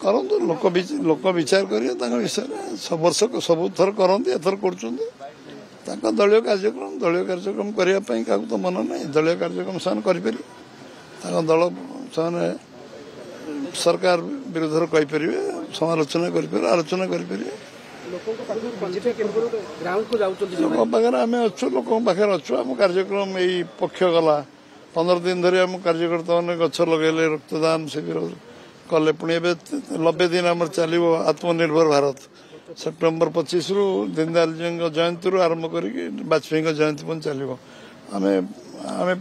କରନ୍ତୁ ଲୋକ ବିଚାର କରିବେ ତାଙ୍କ ବିଷୟରେ ବର୍ଷ ସବୁ ଥର କରନ୍ତି ଏଥର କରୁଛନ୍ତି ତାଙ୍କ ଦଳୀୟ କାର୍ଯ୍ୟକ୍ରମ କରିବା ପାଇଁ କାହାକୁ ତ ମନ ନାହିଁ ଦଳୀୟ କାର୍ଯ୍ୟକ୍ରମ ସେମାନେ କରିପାରିବେ ତାଙ୍କ ଦଳ ସେମାନେ ସରକାର ବିରୁଦ୍ଧରେ କହିପାରିବେ ସମାଲୋଚନା କରିପାରିବେ ଆଲୋଚନା କରିପାରିବେ ଲୋକଙ୍କ ପାଖରେ ଆମେ ଅଛୁ ଲୋକଙ୍କ ପାଖରେ ଅଛୁ ଆମ କାର୍ଯ୍ୟକ୍ରମ ଏଇ ପକ୍ଷ ଗଲା 15 ଦିନ ଧରି ଆମ କାର୍ଯ୍ୟକର୍ତ୍ତା ମାନେ ଗଛ ଲଗେଇଲେ ରକ୍ତଦାନ ଶିବିର କଲେ ପୁଣି ଏବେ 90 ଦିନ ଆମର ଚାଲିବ ଆତ୍ମନିର୍ଭର ଭାରତ ସେପ୍ଟେମ୍ବର 25 ରୁ ଦୀନଦୟାଲଜୀଙ୍କ ଜୟନ୍ତୀରୁ ଆରମ୍ଭ କରିକି ବାଜପେୟୀଙ୍କ ଜୟନ୍ତୀ ପର୍ଯ୍ୟନ୍ତ ଚାଲିବ ଆମେ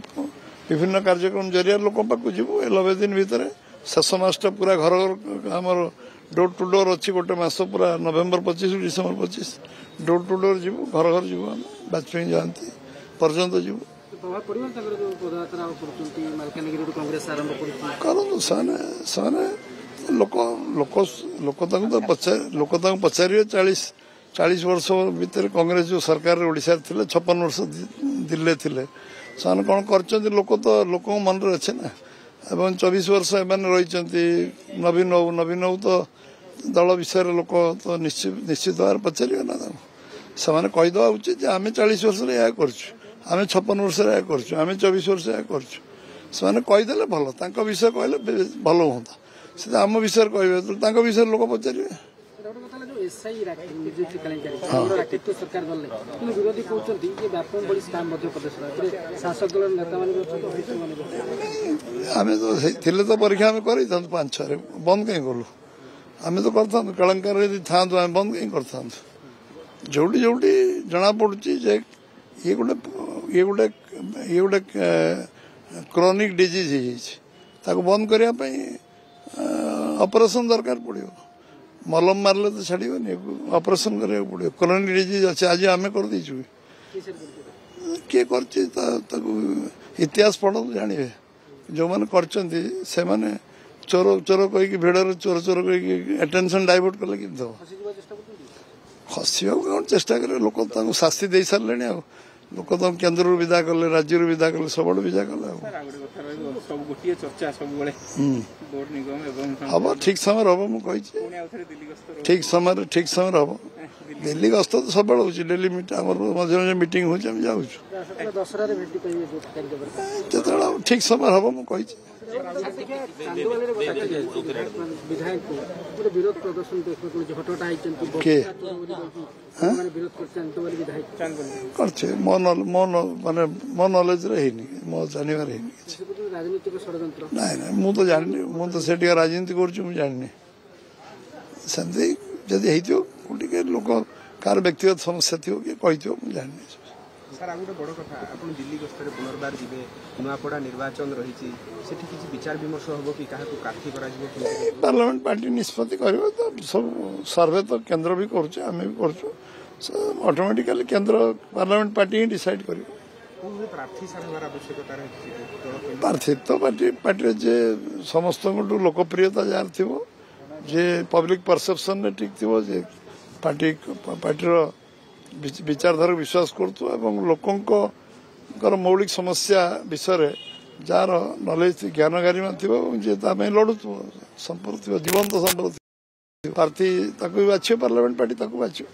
ବିଭିନ୍ନ କାର୍ଯ୍ୟକ୍ରମ ଜରିଆରେ ଲୋକଙ୍କ ପାଖକୁ ଯିବୁ ଏ 90 ଦିନ ଭିତରେ ଶେଷ ମାସଟା ପୁରା ଘର ଆମର ଡୋର ଟୁ ଡୋର ଅଛି ଗୋଟେ ମାସ ପୁରା November 25 December 25 door to door ଯିବୁ ଘର ଘର ଯିବୁ ଆମେ ବାଜପେୟୀ ଜୟନ୍ତୀ ପର୍ଯ୍ୟନ୍ତ ଯିବୁ କରନ୍ତୁ ସେମାନେ ଲୋକ ତାଙ୍କୁ ପଚାରିବେ 40 ବର୍ଷ ଭିତରେ କଂଗ୍ରେସ ଯୋଉ ସରକାରରେ ଓଡ଼ିଶାରେ ଥିଲେ 56 ବର୍ଷ ଦିଲ୍ଲୀରେ ଥିଲେ ସେମାନେ କ'ଣ କରିଛନ୍ତି ଲୋକଙ୍କ ମନରେ ଅଛି ନା ଏବଂ 24 ବର୍ଷ ଏମାନେ ରହିଛନ୍ତି ନବୀନ ବାବୁ ତ ଦଳ ବିଷୟରେ ଲୋକ ତ ନିଶ୍ଚିତ ଭାବରେ ପଚାରିବେ ନା ତାଙ୍କୁ ସେମାନେ କହିଦେବା ଉଚିତ ଯେ ଆମେ 40 ବର୍ଷରେ ଏହା କରୁଛୁ ଆମେ 56 ବର୍ଷରେ ଏହା କରୁଛୁ ଆମେ 24 ବର୍ଷ ଏହା କରୁଛୁ ସେମାନେ କହିଦେଲେ ଭଲ ତାଙ୍କ ବିଷୟ କହିଲେ ଭଲ ହୁଅନ୍ତା ସେ ଆମ ବିଷୟରେ କହିବେ ତାଙ୍କ ବିଷୟରେ ଲୋକ ପଚାରିବେ ଆମେ ତ ଥିଲେ ତ ପରୀକ୍ଷା ଆମେ କରିଥାନ୍ତୁ 5-6ରେ ବନ୍ଦ କାହିଁ କଲୁ ଆମେ ତ କରିଥାନ୍ତୁ କେଳଙ୍କାରୀ ଯଦି ଥାଆନ୍ତୁ ଆମେ ବନ୍ଦ କାହିଁ କରିଥାନ୍ତୁ ଯୋଉଠି ଜଣାପଡୁଛି ଯେ ଇଏ ଗୋଟେ କ୍ରୋନିକ ଡିଜିଜ୍ ହେଇଯାଇଛି ତାକୁ ବନ୍ଦ କରିବା ପାଇଁ ଅପରେସନ ଦରକାର ପଡିବ ମଲମ ମାରିଲେ ତ ଛାଡିବନି ଅପରେସନ କରିବାକୁ ପଡିବ କ୍ରୋନିକ ଡିଜିଜ୍ ଅଛି ଆଜି ଆମେ କରିଦେଇଛୁ କିଏ କରିଛି ତାକୁ ଇତିହାସ ପଢନ୍ତୁ ଜାଣିବେ ଯୋଉମାନେ କରିଛନ୍ତି ସେମାନେ ଚୋର କହିକି ଭିଡରେ ଚୋର କହିକି ଆଟେନସନ ଡାଇଭର୍ଟ କଲେ କେମିତି ହବ ଖସିବାକୁ କଣ ଚେଷ୍ଟା କରିବେ ଲୋକ ତାଙ୍କୁ ଶାସ୍ତି ଦେଇ ସାରିଲେଣି ଆଉ ଲୋକ ତାଙ୍କୁ କେନ୍ଦ୍ରରୁ ବିଦା କଲେ ରାଜ୍ୟରୁ ବିଦା କଲେ ସବୁଆଡୁ ବିଦା କଲେ ଆଉ ହବ ଠିକ ସମୟରେ ହବ ମୁଁ କହିଛି ଠିକ ସମୟରେ ହବ ଦିଲ୍ଲୀ ଗସ୍ତ ତ ସବୁବେଳେ ହଉଛି ଡେଲି ଆମର ମଝିରେ ମଝିରେ ମିଟିଂ ହଉଛି ଆମେ ଯାଉଛୁ ଯେତେବେଳେ ଠିକ ସମୟରେ ହବ ମୁଁ କହିଛି କରିছে ମୋ ନଲେଜରେ ହେଇନି ମୋ ଜାଣିବାରେ ହେଇନି କିଛି ନାଇଁ ମୁଁ ତ ଜାଣିନି ମୁଁ ତ ସେଠିକା ରାଜନୀତି କରୁଛି ମୁଁ ଜାଣିନି ସେମିତି ଯଦି ହେଇଥିବ ଟିକେ ଲୋକ କାହାର ବ୍ୟକ୍ତିଗତ ସମସ୍ୟା ଥିବ କିଏ କହିଥିବ ମୁଁ ଜାଣିନି ସାର୍ ଆଉ ଗୋଟେ ବଡ଼ କଥା ଆପଣ ଦିଲ୍ଲୀ ଗସ୍ତରେ ପୁନର୍ବାର ଯିବେ ନୂଆପଡ଼ା ନିର୍ବାଚନ ରହିଛି ସେଠି କିଛି ବିଚାର ବିମର୍ଶ ହେବ କି କାହାକୁ ପ୍ରାର୍ଥୀ କରାଯିବ ପାର୍ଲାମେଣ୍ଟ ପାର୍ଟି ନିଷ୍ପତ୍ତି କରିବ ତ ସବୁ ସର୍ଭେ ତ କେନ୍ଦ୍ର ବି କରୁছে ଆମେ ବି କରୁଛୁ ଅଟୋମେଟିକାଲି କେନ୍ଦ୍ର ପାର୍ଲାମେଣ୍ଟ ପାର୍ଟି ହିଁ ଡିସାଇଡ୍ କରିବ ପ୍ରାର୍ଥୀ ତ ପାର୍ଟିରେ ଯେ ସମସ୍ତଙ୍କଠୁ ଲୋକପ୍ରିୟତା ଯାହାର ଥିବ ଯେ ପବ୍ଲିକ ପରସେପସନରେ ଠିକ୍ ଥିବ ଯେ ପାର୍ଟିର ବିଚାରଧାରାକୁ ବିଶ୍ୱାସ କରୁଥିବ ଏବଂ ଲୋକଙ୍କର ମୌଳିକ ସମସ୍ୟା ବିଷୟରେ ଯାହାର ନଲେଜ ଜ୍ଞାନ ଗାରିମା ଥିବ ଏବଂ ଯିଏ ତା ପାଇଁ ଲଢୁଥିବ ସମ୍ପର୍କ ଥିବ ଜୀବନ୍ତ ସମ୍ପର୍କ ଥିବ ପ୍ରାର୍ଥୀ ତାକୁ ବି ବାଛିବ ପାର୍ଲାମେଣ୍ଟ ପାର୍ଟି ତାକୁ ବାଛିବ।